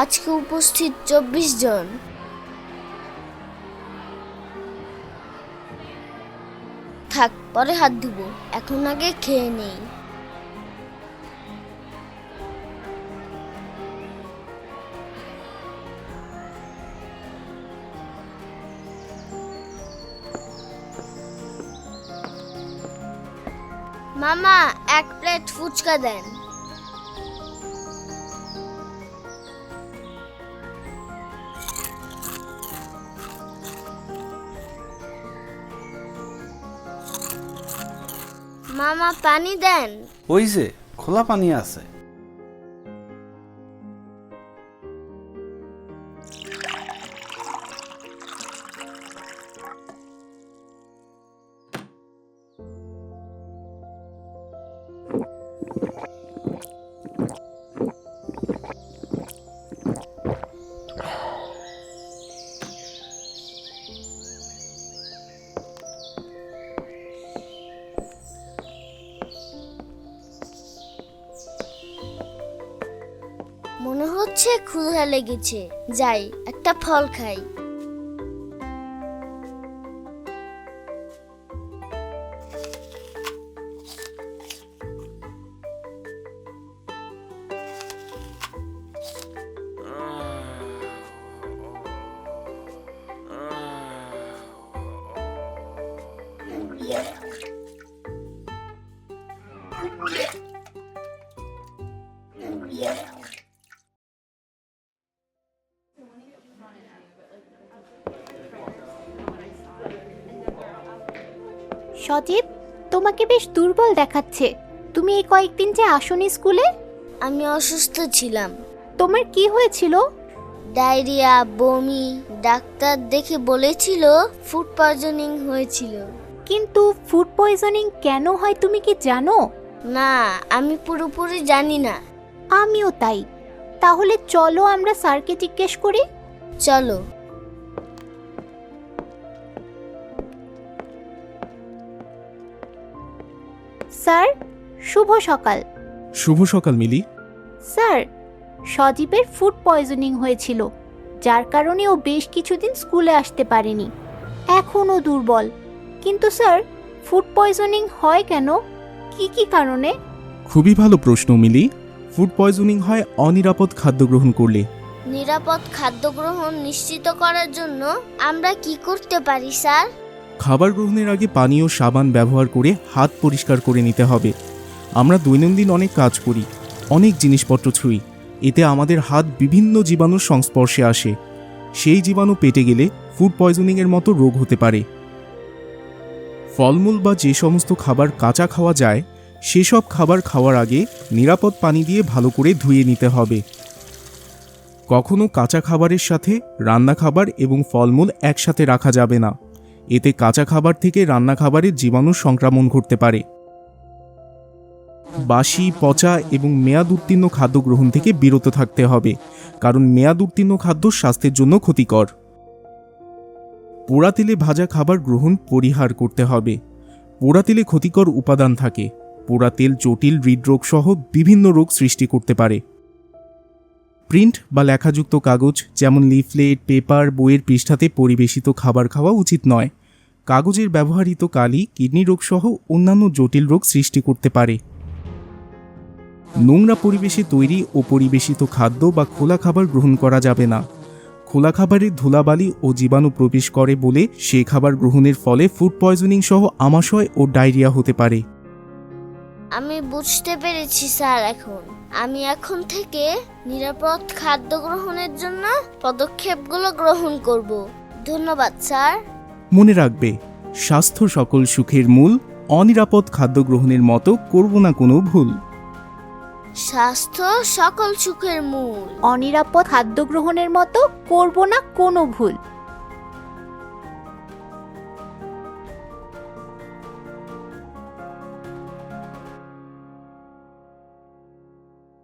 আজকে উপস্থিত 24 জন। থাক, পরে হাত ধুবো, এখন আগে খেয়ে নেই। মামা, 1 প্লেট ফুচকা দেন। মামা, পানি দেন। ওই যে খোলা পানি আছে। মনে হচ্ছে ক্ষুধা লেগেছে, যাই একটা ফল খাই। সজীব, তোমাকে বেশ দুর্বল দেখাচ্ছে। তুমি এই কয়েকদিন যে আসোনি স্কুলে? আমি অসুস্থ ছিলাম। তোমার কি হয়েছিল? ডায়রিয়া, বমি। ডাক্তার দেখে বলেছিল ফুড পয়জনিং হয়েছিল। কিন্তু ফুড পয়জনিং কেন হয় তুমি কি জানো? না, আমি পুরোপুরি জানি না। আমিও তাই। তাহলে চলো আমরা স্যারকে জিজ্ঞেস করি। চলো। স্যার, শুভ সকাল। শুভ সকাল মিলি। স্যার, সজীবের ফুড পয়জনিং হয়েছিল, যার কারণে ও বেশ কিছুদিন স্কুলে আসতে পারেনি। এখনও দুর্বল। কিন্তু স্যার, ফুড পয়জনিং হয় কেন? কি কারণে? খুবই ভালো প্রশ্ন মিলি। ফুড পয়জনিং হয় অনিরাপদ খাদ্য গ্রহণ করলে। নিরাপদ খাদ্য গ্রহণ নিশ্চিত করার জন্য আমরা কি করতে পারি স্যার? খাবার গ্রহণের আগে পানি ও সাবান ব্যবহার করে হাত পরিষ্কার করে নিতে হবে। আমরা দৈনন্দিন অনেক কাজ করি, অনেক জিনিসপত্র ছুঁই। এতে আমাদের হাত বিভিন্ন জীবাণুর সংস্পর্শে আসে। সেই জীবাণু পেটে গেলে ফুড পয়জনিংয়ের মতো রোগ হতে পারে। ফলমূল বা যে সমস্ত খাবার কাঁচা খাওয়া যায়, সেসব খাবার খাওয়ার আগে নিরাপদ পানি দিয়ে ভালো করে ধুয়ে নিতে হবে। কখনো কাঁচা খাবারের সাথে রান্না খাবার এবং ফলমূল একসাথে রাখা যাবে না। এতে কাঁচা খাবার থেকে রান্না খাবারের জীবাণুর সংক্রমণ ঘটতে পারে। বাসি, পচা এবং মেয়াদ উত্তীর্ণ খাদ্য গ্রহণ থেকে বিরত থাকতে হবে, কারণ মেয়াদ উত্তীর্ণ খাদ্য স্বাস্থ্যের জন্য ক্ষতিকর। পোড়া তেলে ভাজা খাবার গ্রহণ পরিহার করতে হবে। পোড়া তেলে ক্ষতিকর উপাদান থাকে। পোড়া তেল জটিল হৃদরোগ সহ বিভিন্ন রোগ সৃষ্টি করতে পারে। প্রিন্ট বা লেখাযুক্ত কাগজ যেমন লিফলেট, পেপার, বইয়ের পৃষ্ঠাতে পরিবেশিত খাবার খাওয়া উচিত নয়। কাগজের ব্যবহৃত কালি কিডনি রোগ সহ অন্যান্য জটিল রোগ সৃষ্টি করতে পারে। নোংরা পরিবেশে তৈরি ও পরিবেশিত খাদ্য বা খোলা খাবার গ্রহণ করা যাবে না। খোলা খাবারে ধুলাবালি ও জীবাণু প্রবেশ করে বলে সে খাবার গ্রহণের ফলে ফুড পয়জনিং সহ আমাশয় ও ডায়রিয়া হতে পারে। আমি বুঝতে পেরেছি স্যার। আমি এখন থেকে নিরাপদ খাদ্য গ্রহণের জন্য পদক্ষেপগুলো গ্রহণ করব। ধন্যবাদ স্যার। মনে রাখবে, স্বাস্থ্য সকল সুখের মূল। অনিরাপদ খাদ্য গ্রহণের মতো করব না কোনো ভুল। স্বাস্থ্য সকল সুখের মূল। অনিরাপদ খাদ্য গ্রহণের মতো করব না কোনো ভুল।